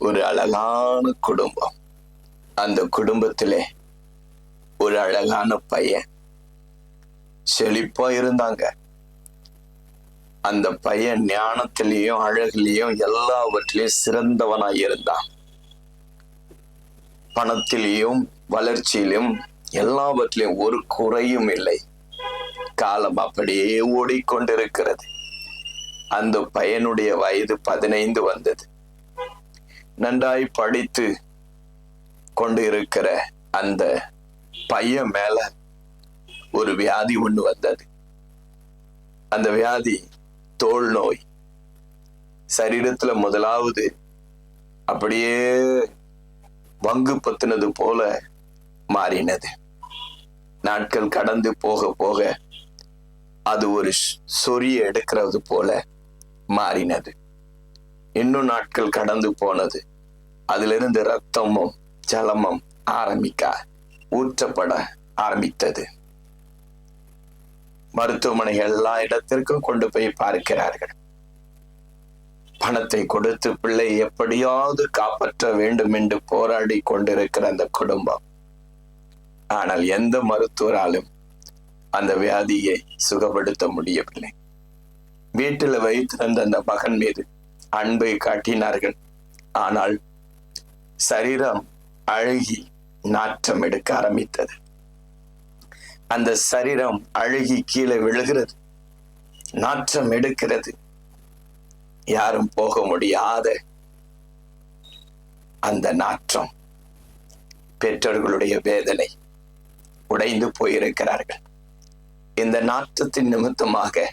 ஒரு அழகான குடும்பம். அந்த குடும்பத்திலே ஒரு அழகான பையன் செழிப்பா இருந்தாங்க. அந்த பையன் ஞானத்திலையும் அழகிலையும் எல்லாவற்றிலையும் சிறந்தவனாய் இருந்தான். பணத்திலையும் வளர்ச்சியிலும் எல்லாவற்றிலையும் ஒரு குறையும் இல்லை. காலம் அப்படியே ஓடிக்கொண்டிருக்கிறது. அந்த பையனுடைய வயது 15 வந்தது. நன்றாய் படித்து கொண்டு இருக்கிற அந்த பையன் மேல ஒரு வியாதி ஒண்ணு வந்தது. அந்த வியாதி தோல் நோய். சரீரத்துல முதலாவது அப்படியே வங்கு பத்தினது போல மாறினது. நாட்கள் கடந்து போக போக அது ஒரு சொறிய எடுக்கிறது போல மாறினது. இன்னும் நாட்கள் கடந்து போனது. அதிலிருந்து ரத்தமும் ஜலமும் ஊற்றப்பட ஆரம்பித்தது. மருத்துவமனை எல்லா இடத்திற்கும் கொண்டு போய் பார்க்கிறார்கள். பணத்தை கொடுத்து பிள்ளை எப்படியாவது காப்பாற்ற வேண்டும் என்று போராடி கொண்டிருக்கிற அந்த குடும்பம். ஆனால் எந்த மருத்துவராலும் அந்த வியாதியை சுகப்படுத்த முடியவில்லை. வீட்டில் வைத்திருந்த அந்த மகன் மீது அன்பை காட்டினார்கள். ஆனால் சரீரம் அழுகி நாற்றம் எடுக்க ஆரம்பித்தது. அந்த சரீரம் அழுகி கீழே விழுகிறது, நாற்றம் எடுக்கிறது. யாரும் போக முடியாத அந்த நாற்றம். பெற்றோர்களுடைய வேதனை உடைந்து போயிருக்கிறார்கள். இந்த நாற்றத்தின் நிமித்தமாக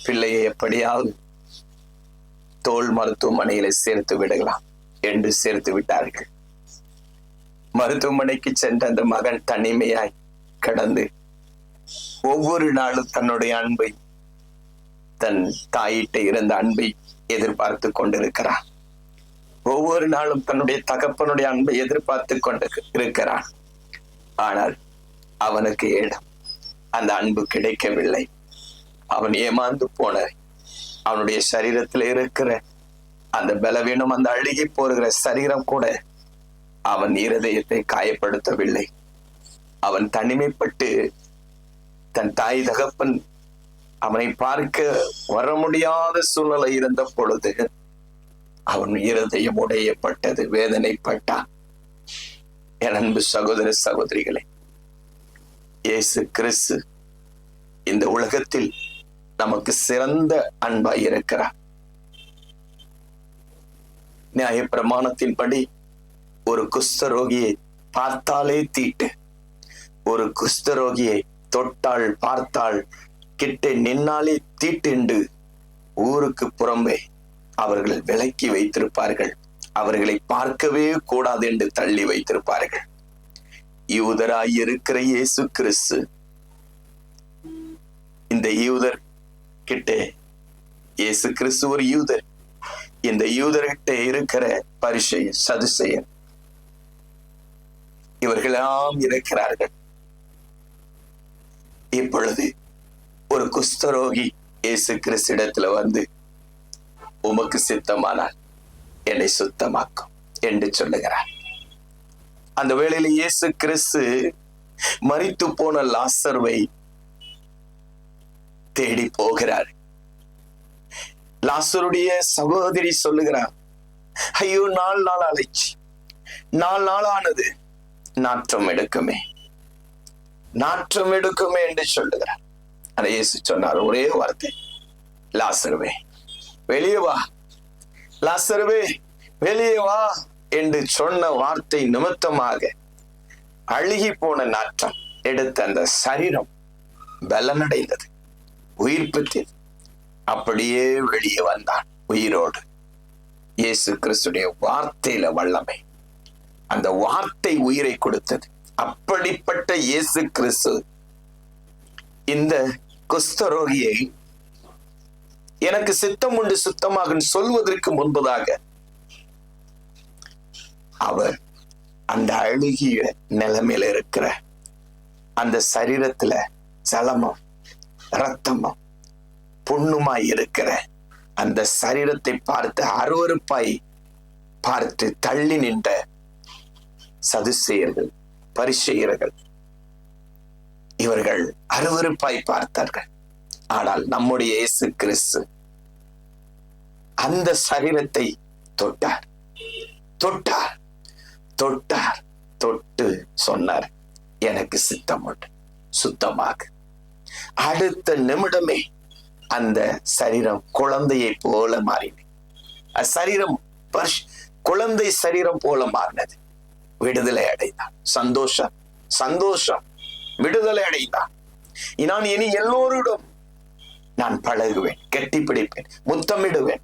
பிள்ளையை எப்படியாவது தோல் மருத்துவமனையில சேர்த்து விடலாம் என்று சேர்த்து விட்டார்கள். மருத்துவமனைக்கு சென்ற அந்த மகன் தனிமையாய் கடந்து ஒவ்வொரு நாளும் தன்னுடைய அன்பை, தன் தாயிட்ட இருந்த அன்பை எதிர்பார்த்து கொண்டிருக்கிறான். ஒவ்வொரு நாளும் தன்னுடைய தகப்பனுடைய அன்பை எதிர்பார்த்து கொண்டு இருக்கிறான். ஆனால் அவனுக்கு அந்த அன்பு கிடைக்கவில்லை. அவன் ஏமாந்து போன அவனுடைய சரீரத்தில் இருக்கிற அந்த பலவீனம், அந்த அழுகி போகிற சரீரம் கூட அவன் இருதயத்தை காயப்படுத்தவில்லை. அவன் தனிமைப்பட்டு தன் தாய் தகப்பன் அவனை பார்க்க வர முடியாத சூழ்நிலை இருந்த பொழுது அவன் இருதயம் உடையப்பட்டது, வேதனைப்பட்டான். என் அன்பு சகோதர சகோதரிகளே, இயேசு கிறிஸ்து இந்த உலகத்தில் நமக்கு சிறந்த அன்பாய் இருக்கிறார். நியாய பிரமாணத்தின்படி ஒரு குஷ்டரோகியை பார்த்தாலே தீட்டு, ஒரு குஷ்டரோகியை தொட்டால் பார்த்தால் கிட்டே நின்னாலே தீட்டு ஊருக்கு புறம்பே அவர்கள் விலக்கி வைத்திருப்பார்கள். அவர்களை பார்க்கவே கூடாது என்று தள்ளி வைத்திருப்பார்கள். யூதராய் இருக்கிற இயேசு கிறிஸ்து இந்த யூதர் கிட்டே, இயேசு கிறிஸ்து ஒரு யூதர், இந்த யூதர்கிட்ட இருக்கிற பரிசேயர், சதுசேயர் இவர்களெல்லாம் இருக்கிறார்கள். இப்பொழுது ஒரு குஷ்டரோகி இயேசு கிறிஸ்து இடத்துல வந்து, உமக்கு சித்தமானால் என்னை சுத்தமாக்கும் என்று சொல்லுகிறார். அந்த வேளையில் இயேசு கிறிஸ்து மரித்து போன லாசருவை தேடி போகிறார். லாசருடைய சகோதரி சொல்லுகிறார், ஐயோ 4 நாள் ஆச்சு, 4 நாள் ஆனது, நாற்றம் எடுக்குமே என்று சொல்லுகிறார். ஆனா இயேசு சொன்னார் ஒரே வார்த்தை, லாசருவே வெளியே வா, லாசருவே வெளியே வா என்று சொன்ன வார்த்தை நிமித்தமாக அழுகி போன நாற்றம் எடுத்த அந்த சரீரம் பலனடைந்தது, உயிர் பெற்றது. அப்படியே வெளியே வந்தான் உயிரோடு. இயேசு கிறிஸ்துடைய வார்த்தையில வல்லமை, அந்த வார்த்தை உயிரை கொடுத்தது. அப்படிப்பட்ட இயேசு கிறிஸ்து இந்த குஷ்டரோகியை எனக்கு சித்தம் உண்டு சுத்தமாக சொல்வதற்கு முன்பதாக அவர் அந்த அழுகிய நிலைமையில இருக்கிற அந்த சரீரத்துல ஜலமும் ரத்தமும் புண்ணுமாய் இருக்கிற அந்த சரீரத்தை பார்த்து அருவருப்பாய் பார்த்து தள்ளி நின்ற சதுசேயர்கள், பரிசேயர்கள், இவர்கள் அருவருப்பாய் பார்த்தார்கள். ஆனால் நம்முடைய இயேசு கிறிஸ்து அந்த சரீரத்தை தொட்டார், தொட்டார், தொட்டார், தொட்டு சொன்னார், எனக்கு சித்தம் உண்டு, சுத்தமாக. அடுத்த நிமிடமே அந்த சரீரம் குழந்தையை போல மாறினது. சரீரம் குழந்தை சரீரம் போல மாறினது. விடுதலை அடைந்தான். சந்தோஷம், சந்தோஷம், விடுதலை அடைந்தான். நான் இனி எல்லோருடன் நான் பழகுவேன், கெட்டி பிடிப்பேன், முத்தமிடுவேன்,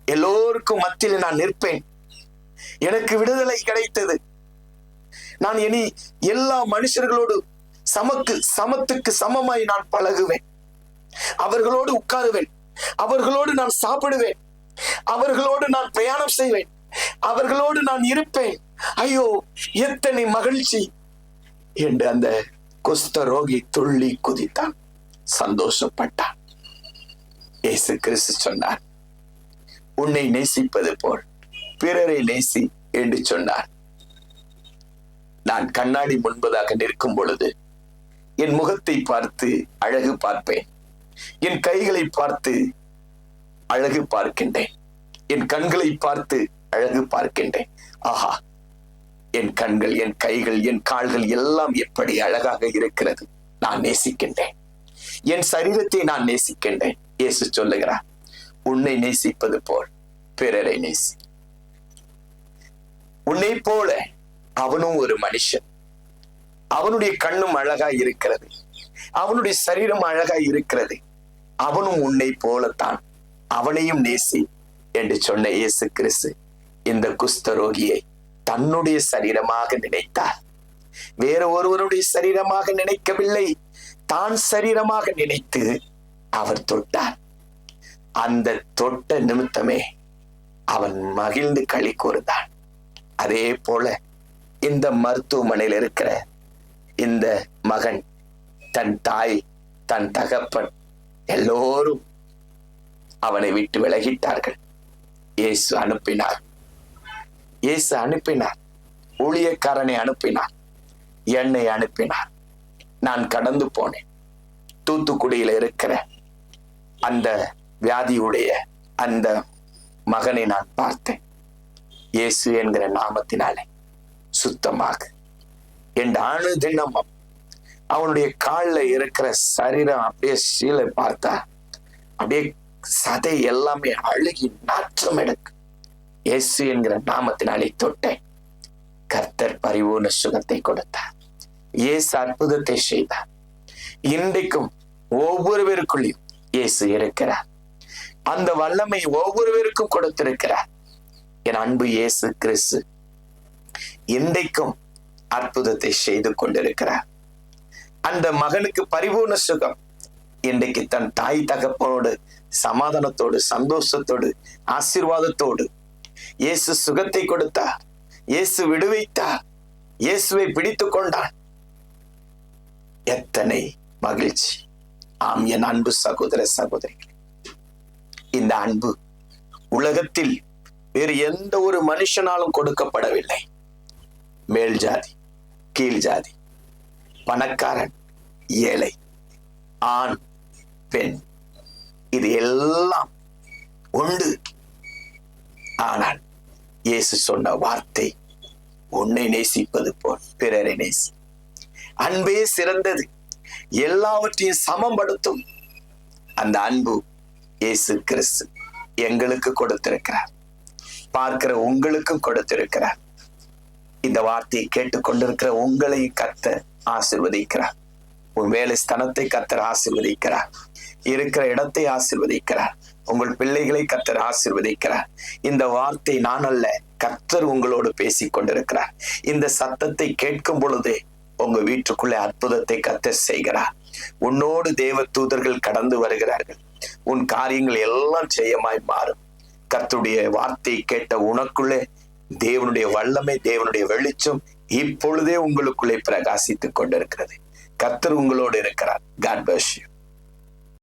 எல்லோருக்கும் மத்தியில் நான் நிற்பேன். எனக்கு விடுதலை கிடைத்தது. நான் இனி எல்லா மனுஷர்களோடு சமத்துக்கு சமமாய் நான் பழகுவேன். அவர்களோடு உட்காருவேன், அவர்களோடு நான் சாப்பிடுவேன், அவர்களோடு நான் பிரயாணம் செய்வேன், அவர்களோடு நான் இருப்பேன். ஐயோ, எத்தனை மகிழ்ச்சி என்று அந்த குஷ்டரோகி துள்ளி குதித்தான், சந்தோஷப்பட்டான். இயேசு கிறிஸ்து சொன்னார், உன்னை நேசிப்பது போல் பிறரை நேசி என்று சொன்னார். நான் கண்ணாடி முன்பதாக நிற்கும் பொழுது என் முகத்தை பார்த்து அழகு பார்ப்பேன், என் கைகளை பார்த்து அழகு பார்க்கின்றேன், என் கண்களை பார்த்து அழகு பார்க்கின்றேன். ஆஹா, என் கண்கள், என் கைகள், என் கால்கள் எல்லாம் எப்படி அழகாக இருக்கிறது. நான் நேசிக்கின்றேன், என் சரீரத்தை நான் நேசிக்கின்றேன். இயேசு சொல்லுகிறார், உன்னை நேசிப்பது போல் பிறரை நேசி. உன்னை போல அவனும் ஒரு மனுஷன், அவனுடைய கண்ணும் அழகா இருக்கிறது, அவனுடைய சரீரம் அழகா இருக்கிறது, அவனும் உன்னை போலத்தான், அவனையும் நேசி என்று சொன்ன இயேசு கிறிஸ்து இந்த குஷ்டரோகியை தன்னுடைய சரீரமாக நினைத்தார். வேற ஒருவருடைய சரீரமாக நினைக்கவில்லை, தான் சரீரமாக நினைத்து அவர் தொட்டார். அந்த தொட்ட நிமித்தமே அவன் மகிழ்ந்து களி கூர்ந்தான். அதே போல இந்த மருத்துவமனையில் இருக்கிற இந்த மகன், தன் தாய், தன் தகப்பன் எல்லோரும் அவனை விட்டு விலகிட்டார்கள். இயேசு அனுப்பினார், இயேசு அனுப்பினார், ஊழியக்காரனை அனுப்பினார், என்னை அனுப்பினார். நான் கடந்து போனேன். தூத்துக்குடியில இருக்கிற அந்த வியாதியுடைய அந்த மகனை நான் பார்த்தேன். இயேசு என்கிற நாமத்தினாலே சுத்தமாக என் அணு தினமும் அவனுடைய காலில் இருக்கிற சரீரம் அப்படியே சீலை பார்த்தா அப்படியே சதை எல்லாமே அழுகி நாற்றம் எடுக்கும். இயேசு என்கிற நாமத்தினாலே தொட்டேன். கர்த்தர் பரிபூர்ண சுகத்தை கொடுத்தார். இயேசு அற்புதத்தை செய்தார். இன்றைக்கும் ஒவ்வொருவருக்குள்ளையும் இயேசு இருக்கிறார். அந்த வல்லமை ஒவ்வொருவருக்கும் கொடுத்திருக்கிறார். என் அன்பு இயேசு கிறிஸ்து இன்றைக்கும் அற்புதத்தை செய்து கொண்டிருக்கிறார். அந்த மகனுக்கு பரிபூர்ண சுகம். இன்றைக்கு தன் தாய் தகப்பனோடு சமாதானத்தோடு, சந்தோஷத்தோடு, ஆசீர்வாதத்தோடு இயேசு சுகத்தை கொடுத்தார். இயேசு விடுவித்தார். இயேசுவை பிடித்துக் கொண்டான். எத்தனை மகிழ்ச்சி! ஆம், என் அன்பு சகோதர சகோதரிகளே, இந்த அன்பு உலகத்தில் வேறு எந்த ஒரு மனுஷனாலும் கொடுக்கப்படவில்லை. மேல் ஜாதி, கீழ் ஜாதி, பணக்காரன், ஏழை, ஆண், பெண், இது எல்லாம் உண்டு. ஆனால் இயேசு சொன்ன வார்த்தை, உன்னை நேசிப்பது போல் பிறரை நேசி. அன்பே சிறந்தது, எல்லாவற்றையும் சமப்படுத்தும். அந்த அன்பு இயேசு கிறிஸ்து எங்களுக்கு கொடுத்திருக்கிறார். பார்க்கிற உங்களுக்கும் கொடுத்திருக்கிறார். இந்த வார்த்தையை கேட்டுக்கொண்டிருக்கிற உங்களை கர்த்தர் ஆசீர்வதிக்கிறார். உன் வேலை ஸ்தலத்தை கர்த்தர் ஆசீர்வதிக்கிறார். இருக்கிற இடத்தை ஆசீர்வதிக்கிறார். உங்கள் பிள்ளைகளை கர்த்தர் ஆசீர்வதிக்கிறார். இந்த வார்த்தை நான் அல்ல, கர்த்தர் உங்களோடு பேசிக் கொண்டிருக்கிறார். இந்த சத்தத்தை கேட்கும் பொழுதே உங்க வீட்டுக்குள்ளே அற்புதத்தை கர்த்தர் செய்கிறார். உன்னோடு தேவ தூதர்கள் கடந்து வருகிறார்கள். உன் காரியங்கள் எல்லாம் ஜெயமாய் மாறும். கர்த்தருடைய வார்த்தையை கேட்ட உனக்குள்ளே தேவனுடைய வல்லமை, தேவனுடைய வெளிச்சம் இப்பொழுதே உங்களுக்குள்ளே பிரகாசித்துக் கொண்டிருக்கிறது. கர்த்தர் உங்களோடு இருக்கிறார். God bless you.